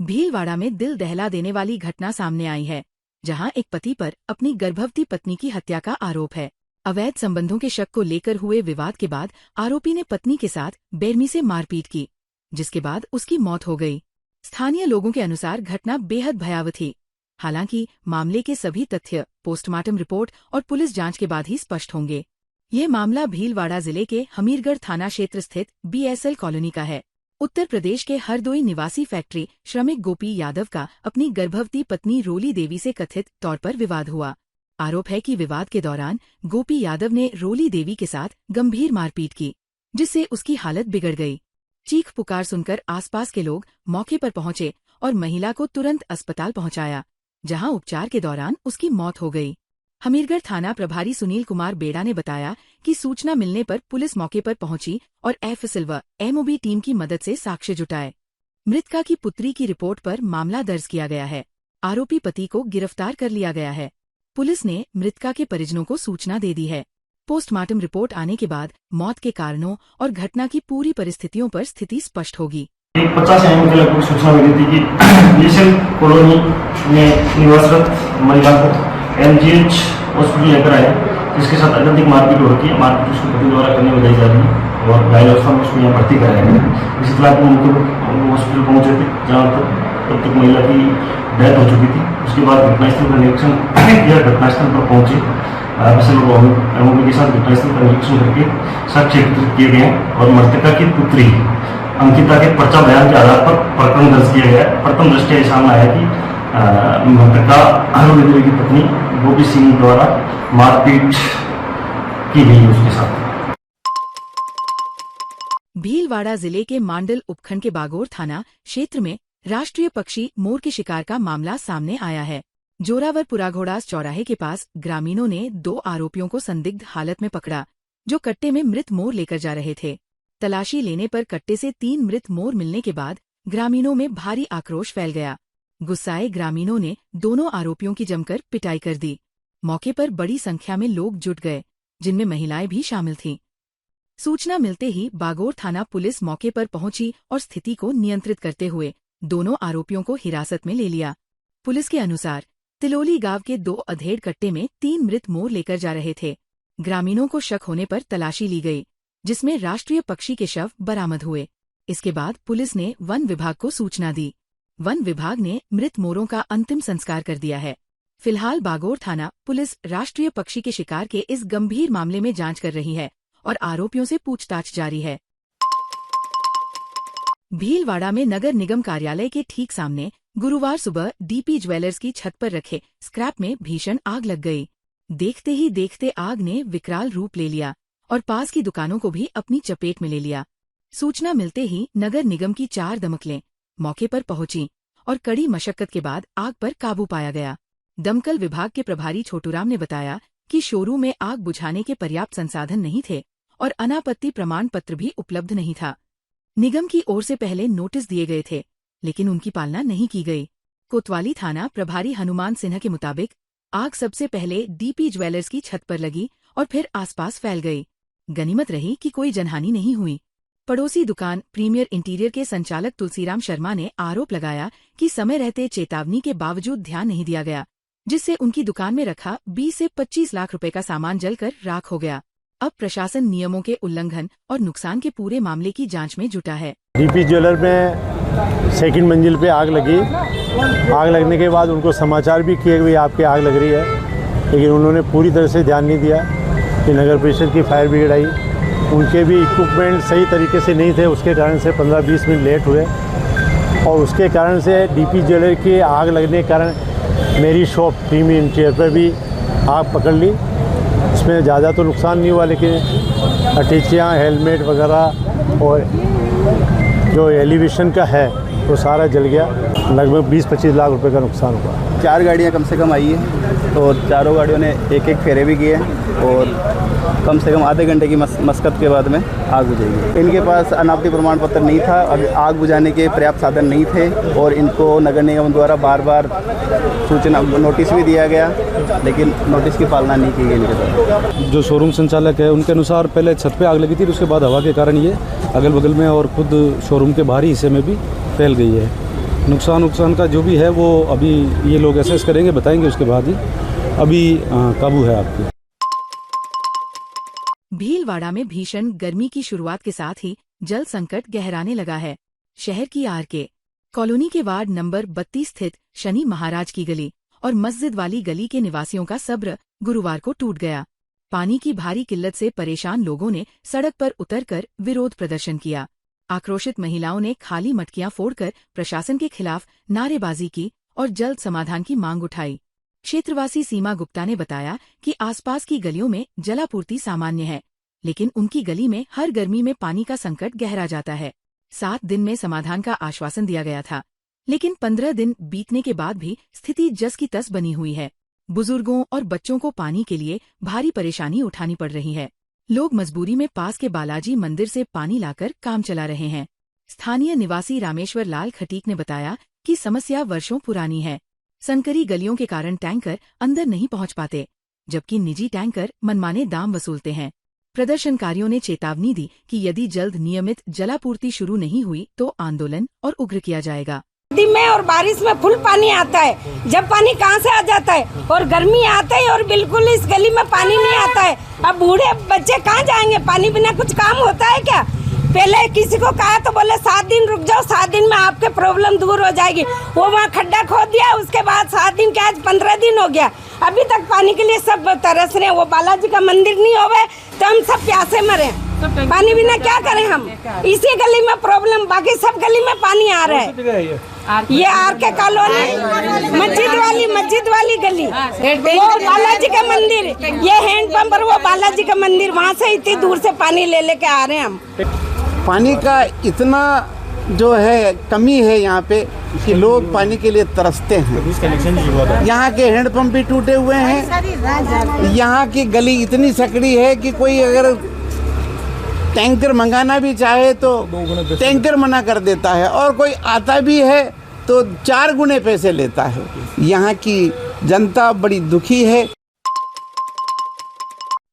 भीलवाड़ा में दिल दहला देने वाली घटना सामने आई है, जहां एक पति पर अपनी गर्भवती पत्नी की हत्या का आरोप है। अवैध संबंधों के शक को लेकर हुए विवाद के बाद आरोपी ने पत्नी के साथ बेरहमी से मारपीट की, जिसके बाद उसकी मौत हो गई। स्थानीय लोगों के अनुसार घटना बेहद भयावह थी। हालांकि मामले के सभी तथ्य पोस्टमार्टम रिपोर्ट और पुलिस जांच के बाद ही स्पष्ट होंगे। ये मामला भीलवाड़ा जिले के हमीरगढ़ थाना क्षेत्र स्थित BSL कॉलोनी का है। उत्तर प्रदेश के हरदोई निवासी फैक्ट्री श्रमिक गोपी यादव का अपनी गर्भवती पत्नी रोली देवी से कथित तौर पर विवाद हुआ। आरोप है कि विवाद के दौरान गोपी यादव ने रोली देवी के साथ गंभीर मारपीट की, जिससे उसकी हालत बिगड़ गई। चीख पुकार सुनकर आसपास के लोग मौके पर पहुंचे और महिला को तुरंत अस्पताल पहुंचाया, जहां उपचार के दौरान उसकी मौत हो गई। हमीरगढ़ थाना प्रभारी सुनील कुमार बेड़ा ने बताया कि सूचना मिलने पर पुलिस मौके पर पहुंची और एफएसएल व MOB टीम की मदद से साक्ष्य जुटाए। मृतका की पुत्री की रिपोर्ट पर मामला दर्ज किया गया है। आरोपी पति को गिरफ्तार कर लिया गया है। पुलिस ने मृतका के परिजनों को सूचना दे दी है। पोस्टमार्टम रिपोर्ट आने के बाद मौत के कारणों और घटना की पूरी परिस्थितियों पर स्थिति स्पष्ट होगी। 50 एम के लगभग सूचना मिली थी कि BSL कॉलोनी में निवासरत महिला को MGH हॉस्पिटल लेकर आए, जिसके साथ अत्यधिक मारपीट हो रही है। मारपीट उसके पति द्वारा करने बताई जा रही है और घायल अवस्था में उसको यहाँ भर्ती कराया गया। इसी तरह वो हॉस्पिटल पहुंचे थे, जहाँ तब तक महिला की डेथ हो चुकी थी। उसके बाद घटनास्थल पर निरीक्षण किया। घटनास्थल पर पहुंचे MOB के साथ घटनास्थल पर निरीक्षण करके साक्ष्य एकत्रित किए गए और मृतका की पुत्री अंकिता के पर्चा बयान के आधार पर प्रकरण दर्ज किया गया। प्रथम दृष्टया सामने आया कि मृतका रोली देवी की पत्नी गोपी सिंह द्वारा मारपीट की गई उसके साथ। भीलवाड़ा जिले के मांडल उपखंड के बागोर थाना क्षेत्र में राष्ट्रीय पक्षी मोर के शिकार का मामला सामने आया है। जोरावर पुराघोड़ास चौराहे के पास ग्रामीणों ने 2 आरोपियों को संदिग्ध हालत में पकड़ा, जो कट्टे में मृत मोर लेकर जा रहे थे। तलाशी लेने पर कट्टे से 3 मृत मोर मिलने के बाद ग्रामीणों में भारी आक्रोश फैल गया। गुस्साए ग्रामीणों ने दोनों आरोपियों की जमकर पिटाई कर दी। मौके पर बड़ी संख्या में लोग जुट गए, जिनमें महिलाएं भी शामिल थीं। सूचना मिलते ही बागोर थाना पुलिस मौके पर पहुंची और स्थिति को नियंत्रित करते हुए दोनों आरोपियों को हिरासत में ले लिया। पुलिस के अनुसार तिलोली गांव के 2 अधेड़ कट्टे में 3 मृत मोर लेकर जा रहे थे। ग्रामीणों को शक होने पर तलाशी ली गई, जिसमें राष्ट्रीय पक्षी के शव बरामद हुए। इसके बाद पुलिस ने वन विभाग को सूचना दी। वन विभाग ने मृत मोरों का अंतिम संस्कार कर दिया है। फिलहाल बागोर थाना पुलिस राष्ट्रीय पक्षी के शिकार के इस गंभीर मामले में जांच कर रही है और आरोपियों से पूछताछ जारी है। भीलवाड़ा में नगर निगम कार्यालय के ठीक सामने गुरुवार सुबह DP ज्वेलर्स की छत पर रखे स्क्रैप में भीषण आग लग गई। देखते ही देखते आग ने विकराल रूप ले लिया और पास की दुकानों को भी अपनी चपेट में ले लिया। सूचना मिलते ही नगर निगम की 4 दमकलें मौके पर पहुंची और कड़ी मशक्कत के बाद आग पर काबू पाया गया। दमकल विभाग के प्रभारी छोटूराम ने बताया कि शोरूम में आग बुझाने के पर्याप्त संसाधन नहीं थे और अनापत्ति प्रमाण पत्र भी उपलब्ध नहीं था। निगम की ओर से पहले नोटिस दिए गए थे, लेकिन उनकी पालना नहीं की गई। कोतवाली थाना प्रभारी हनुमान सिन्हा के मुताबिक आग सबसे पहले DP ज्वेलर्स की छत पर लगी और फिर आसपास फैल गई। गनीमत रही कि कोई जनहानि नहीं हुई। पड़ोसी दुकान प्रीमियर इंटीरियर के संचालक तुलसीराम शर्मा ने आरोप लगाया कि समय रहते चेतावनी के बावजूद ध्यान नहीं दिया गया, जिससे उनकी दुकान में रखा 20 से 25 लाख रुपए का सामान जलकर राख हो गया। अब प्रशासन नियमों के उल्लंघन और नुकसान के पूरे मामले की जांच में जुटा है। DP ज्वेलर में 2nd मंजिल पे आग लगी। आग लगने के बाद उनको समाचार भी किए कि आपकी आग लग रही है, लेकिन उन्होंने पूरी तरह से ध्यान नहीं दिया। कि नगर परिषद की फायर ब्रिगेड आई, उनके भी इक्विपमेंट सही तरीके से नहीं थे, उसके कारण से 15-20 मिनट लेट हुए और उसके कारण से DP ज्वेलर की आग लगने के कारण मेरी शॉप प्रीमियर इंटीरियर पर भी आग पकड़ ली। इसमें ज़्यादा तो नुकसान नहीं हुआ, लेकिन अटैचियाँ, हेलमेट वगैरह और जो एलिवेशन का है वो सारा जल गया। लगभग 20-25 लाख रुपए का नुकसान हुआ। 4 गाड़ियाँ कम से कम आई है और चारों गाड़ियों ने एक फेरे भी किए और कम से कम आधे घंटे की मशक्कत के बाद में आग बुझेगी। इनके पास अनापत्ति प्रमाण पत्र नहीं था, अभी आग बुझाने के पर्याप्त साधन नहीं थे और इनको नगर निगम द्वारा बार बार सूचना नोटिस भी दिया गया, लेकिन नोटिस की पालना नहीं की गई इनके द्वारा। जो शोरूम संचालक है उनके अनुसार पहले छत पे आग लगी थी, उसके बाद हवा के कारण ये अगल बगल में और खुद शोरूम के बाहरी हिस्से में भी फैल गई है। नुकसान का जो भी है वो अभी ये लोग असेस करेंगे, बताएंगे, उसके बाद ही अभी काबू है आपकी। भीलवाड़ा में भीषण गर्मी की शुरुआत के साथ ही जल संकट गहराने लगा है। शहर की आर.के. कॉलोनी के वार्ड नंबर 32 स्थित शनि महाराज की गली और मस्जिद वाली गली के निवासियों का सब्र गुरुवार को टूट गया। पानी की भारी किल्लत से परेशान लोगों ने सड़क पर उतरकर विरोध प्रदर्शन किया। आक्रोशित महिलाओं ने खाली मटकियां फोड़कर प्रशासन के खिलाफ नारेबाजी की और जल्द समाधान की मांग उठाई। क्षेत्रवासी सीमा गुप्ता ने बताया कि आसपास की गलियों में जलापूर्ति सामान्य है, लेकिन उनकी गली में हर गर्मी में पानी का संकट गहरा जाता है। 7 दिन में समाधान का आश्वासन दिया गया था, लेकिन 15 दिन बीतने के बाद भी स्थिति जस की तस बनी हुई है। बुजुर्गों और बच्चों को पानी के लिए भारी परेशानी उठानी पड़ रही है। लोग मजबूरी में पास के बालाजी मंदिर से पानी लाकर काम चला रहे हैं। स्थानीय निवासी रामेश्वर लाल खटीक ने बताया कि समस्या वर्षों पुरानी है। संकरी गलियों के कारण टैंकर अंदर नहीं पहुंच पाते, जबकि निजी टैंकर मनमाने दाम वसूलते हैं। प्रदर्शनकारियों ने चेतावनी दी कि यदि जल्द नियमित जलापूर्ति शुरू नहीं हुई तो आंदोलन और उग्र किया जाएगा। सर्दी में और बारिश में फुल पानी आता है, जब पानी कहाँ से आ जाता है, और गर्मी आता है और बिल्कुल इस गली में पानी नहीं आता है। अब बूढ़े बच्चे कहाँ जाएंगे, पानी बिना कुछ काम होता है क्या? पहले किसी को कहा तो बोले 7 दिन रुक जाओ, 7 दिन में आपके प्रॉब्लम दूर हो जाएगी। वो वहाँ खड्डा खोद दिया, उसके बाद 7 दिन क्या, आज 15 दिन हो गया, अभी तक पानी के लिए सब तरस रहे हैं। वो बालाजी का मंदिर नहीं होवे तो हम सब प्यासे मरे। पानी बिना क्या करें हम? इसी गली में प्रॉब्लम, बाकी सब गली में पानी आ रहा है। ये आर.के. कॉलोनी मस्जिद वाली गली, वो बालाजी का मंदिर, ये हैंड पंप और वो बालाजी का मंदिर, वहाँ से इतनी दूर से पानी ले लेके आ रहे हैं हम। पानी का इतना जो है कमी है यहाँ पे कि लोग पानी के लिए तरसते हैं। यहाँ के हैंडपंप भी टूटे हुए हैं। यहाँ की गली इतनी सकड़ी है कि कोई अगर टैंकर मंगाना भी चाहे तो टैंकर मना कर देता है, और कोई आता भी है तो 4 गुने पैसे लेता है। यहाँ की जनता बड़ी दुखी है।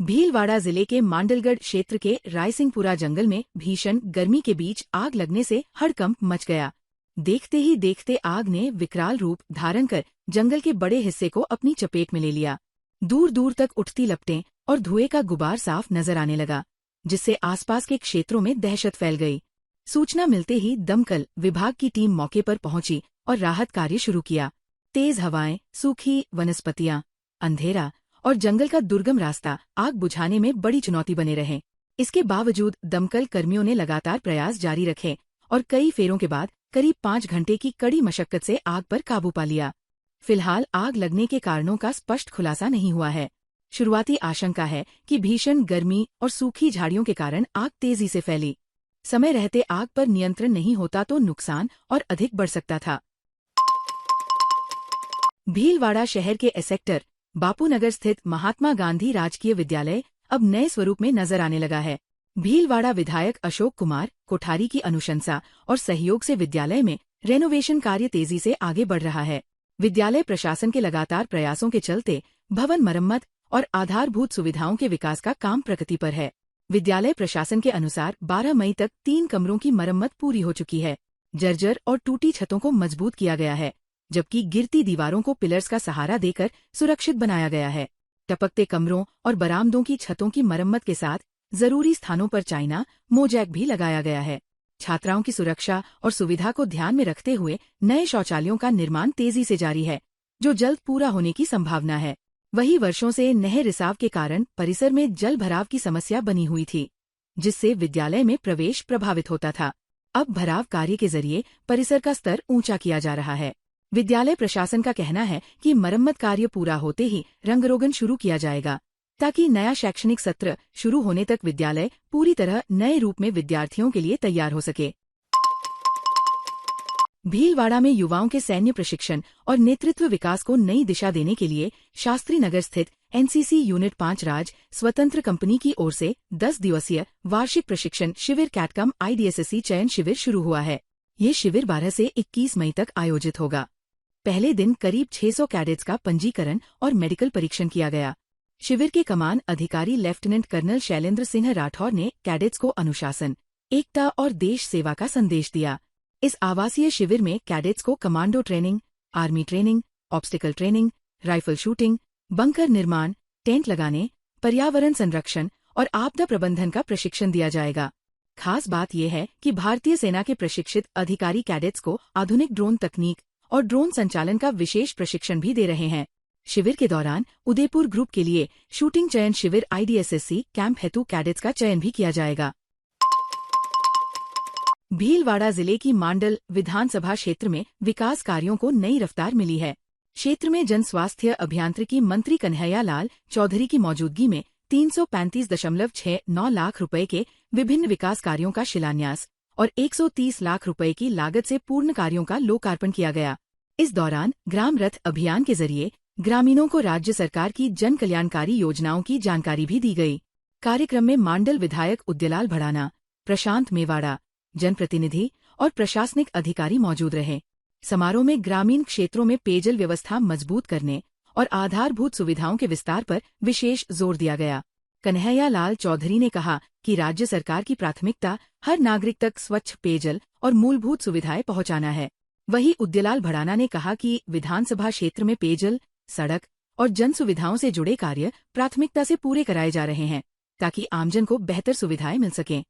भीलवाड़ा जिले के मांडलगढ़ क्षेत्र के रायसिंहपुरा जंगल में भीषण गर्मी के बीच आग लगने से हड़कंप मच गया। देखते ही देखते आग ने विकराल रूप धारण कर जंगल के बड़े हिस्से को अपनी चपेट में ले लिया। दूर दूर तक उठती लपटें और धुएं का गुबार साफ नजर आने लगा, जिससे आसपास के क्षेत्रों में दहशत फैल गई। सूचना मिलते ही दमकल विभाग की टीम मौके पर पहुंची और राहत कार्य शुरू किया। तेज हवाएं, सूखी वनस्पतियां, अंधेरा और जंगल का दुर्गम रास्ता आग बुझाने में बड़ी चुनौती बने रहे। इसके बावजूद दमकल कर्मियों ने लगातार प्रयास जारी रखे और कई फेरों के बाद करीब 5 घंटे की कड़ी मशक्कत से आग पर काबू पा लिया। फिलहाल आग लगने के कारणों का स्पष्ट खुलासा नहीं हुआ है। शुरुआती आशंका है कि भीषण गर्मी और सूखी झाड़ियों के कारण आग तेजी से फैली। समय रहते आग पर नियंत्रण नहीं होता तो नुकसान और अधिक बढ़ सकता था। भीलवाड़ा शहर के सेक्टर बापूनगर स्थित महात्मा गांधी राजकीय विद्यालय अब नए स्वरूप में नजर आने लगा है। भीलवाड़ा विधायक अशोक कुमार कोठारी की अनुशंसा और सहयोग से विद्यालय में रेनोवेशन कार्य तेजी से आगे बढ़ रहा है। विद्यालय प्रशासन के लगातार प्रयासों के चलते भवन मरम्मत और आधारभूत सुविधाओं के विकास का काम प्रगति पर है। विद्यालय प्रशासन के अनुसार 12 मई तक 3 कमरों की मरम्मत पूरी हो चुकी है। जर्जर और टूटी छतों को मजबूत किया गया है, जबकि गिरती दीवारों को पिलर्स का सहारा देकर सुरक्षित बनाया गया है। टपकते कमरों और बरामदों की छतों की मरम्मत के साथ जरूरी स्थानों पर चाइना मोजैक भी लगाया गया है। छात्राओं की सुरक्षा और सुविधा को ध्यान में रखते हुए नए शौचालयों का निर्माण तेजी से जारी है, जो जल्द पूरा होने की संभावना है। वही वर्षों से नहर रिसाव के कारण परिसर में जल भराव की समस्या बनी हुई थी, जिससे विद्यालय में प्रवेश प्रभावित होता था। अब भराव कार्य के जरिए परिसर का स्तर ऊंचा किया जा रहा है। विद्यालय प्रशासन का कहना है कि मरम्मत कार्य पूरा होते ही रंगरोगन शुरू किया जाएगा, ताकि नया शैक्षणिक सत्र शुरू होने तक विद्यालय पूरी तरह नए रूप में विद्यार्थियों के लिए तैयार हो सके। भीलवाड़ा में युवाओं के सैन्य प्रशिक्षण और नेतृत्व विकास को नई दिशा देने के लिए शास्त्री नगर स्थित एनसीसी यूनिट 5 राज स्वतंत्र कंपनी की ओर से 10 दिवसीय वार्षिक प्रशिक्षण शिविर कैटकम IDSSC चयन शिविर शुरू हुआ है। ये शिविर 12 से 21 मई तक आयोजित होगा। पहले दिन करीब 600 कैडेट्स का पंजीकरण और मेडिकल परीक्षण किया गया। शिविर के कमान अधिकारी लेफ्टिनेंट कर्नल शैलेंद्र सिंह राठौर ने कैडेट्स को अनुशासन, एकता और देश सेवा का संदेश दिया। इस आवासीय शिविर में कैडेट्स को commando training, army training, obstacle training, rifle shooting, bunker निर्माण, टेंट लगाने, पर्यावरण संरक्षण और आपदा प्रबंधन का प्रशिक्षण दिया जाएगा। खास बात यह है कि भारतीय सेना के प्रशिक्षित अधिकारी कैडेट्स को आधुनिक ड्रोन तकनीक और ड्रोन संचालन का विशेष प्रशिक्षण भी दे रहे हैं। शिविर के दौरान उदयपुर ग्रुप के लिए शूटिंग चयन शिविर IDSSC कैंप हेतु कैडेट्स का चयन भी किया जाएगा। भीलवाड़ा जिले की मांडल विधानसभा क्षेत्र में विकास कार्यों को नई रफ्तार मिली है। क्षेत्र में जन स्वास्थ्य अभियांत्रिकी मंत्री कन्हैया लाल चौधरी की मौजूदगी में 335.69 लाख रुपए के विभिन्न विकास कार्यों का शिलान्यास और 130 लाख रुपए की लागत से पूर्ण कार्यों का लोकार्पण किया गया। इस दौरान ग्राम रथ अभियान के जरिए ग्रामीणों को राज्य सरकार की जन कल्याणकारी योजनाओं की जानकारी भी दी गई। कार्यक्रम में मांडल विधायक उद्यलाल भड़ाना, प्रशांत मेवाड़ा, जनप्रतिनिधि और प्रशासनिक अधिकारी मौजूद रहे। समारोह में ग्रामीण क्षेत्रों में पेयजल व्यवस्था मजबूत करने और आधारभूत सुविधाओं के विस्तार पर विशेष जोर दिया गया। कन्हैया लाल चौधरी ने कहा कि राज्य सरकार की प्राथमिकता हर नागरिक तक स्वच्छ पेयजल और मूलभूत सुविधाएं पहुंचाना है। वहीं उद्यलाल भड़ाना ने कहा कि विधानसभा क्षेत्र में पेयजल, सड़क और जन सुविधाओं से जुड़े कार्य प्राथमिकता से पूरे कराए जा रहे हैं ताकि आमजन को बेहतर सुविधाएं मिल सकें।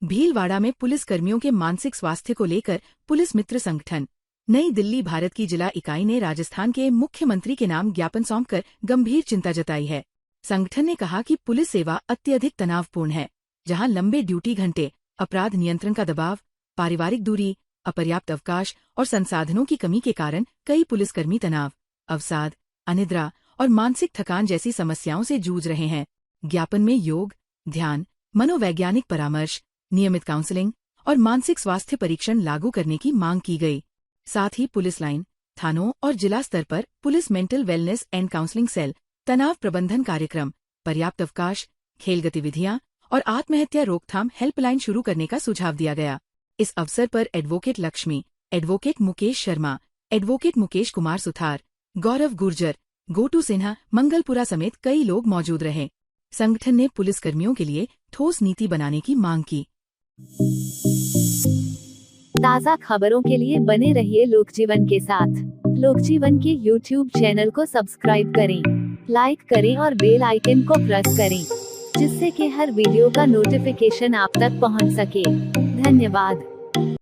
भीलवाड़ा में पुलिस कर्मियों के मानसिक स्वास्थ्य को लेकर पुलिस मित्र संगठन नई दिल्ली भारत की जिला इकाई ने राजस्थान के मुख्यमंत्री के नाम ज्ञापन सौंपकर गंभीर चिंता जताई है। संगठन ने कहा कि पुलिस सेवा अत्यधिक तनावपूर्ण है, जहां लंबे ड्यूटी घंटे, अपराध नियंत्रण का दबाव, पारिवारिक दूरी, अपर्याप्त अवकाश और संसाधनों की कमी के कारण कई पुलिसकर्मी तनाव, अवसाद, अनिद्रा और मानसिक थकान जैसी समस्याओं से जूझ रहे हैं। ज्ञापन में योग, ध्यान, मनोवैज्ञानिक परामर्श, नियमित काउंसलिंग और मानसिक स्वास्थ्य परीक्षण लागू करने की मांग की गई। साथ ही पुलिस लाइन, थानों और जिला स्तर पर police mental wellness and counselling cell, तनाव प्रबंधन कार्यक्रम, पर्याप्त अवकाश, खेल गतिविधियां और आत्महत्या रोकथाम हेल्पलाइन शुरू करने का सुझाव दिया गया। इस अवसर पर advocate Lakshmi, advocate Mukesh Sharma, advocate Mukesh Kumar Suthar, Gaurav Gurjar, Gotu Sinha, Mangalpura समेत कई लोग मौजूद रहे। संगठन ने पुलिसकर्मियों के लिए ठोस नीति बनाने की मांग की। ताज़ा खबरों के लिए बने रहिए लोकजीवन के साथ। लोकजीवन के YouTube चैनल को सब्सक्राइब करें, लाइक करें और बेल आइकन को प्रेस करें, जिससे कि हर वीडियो का नोटिफिकेशन आप तक पहुंच सके। धन्यवाद।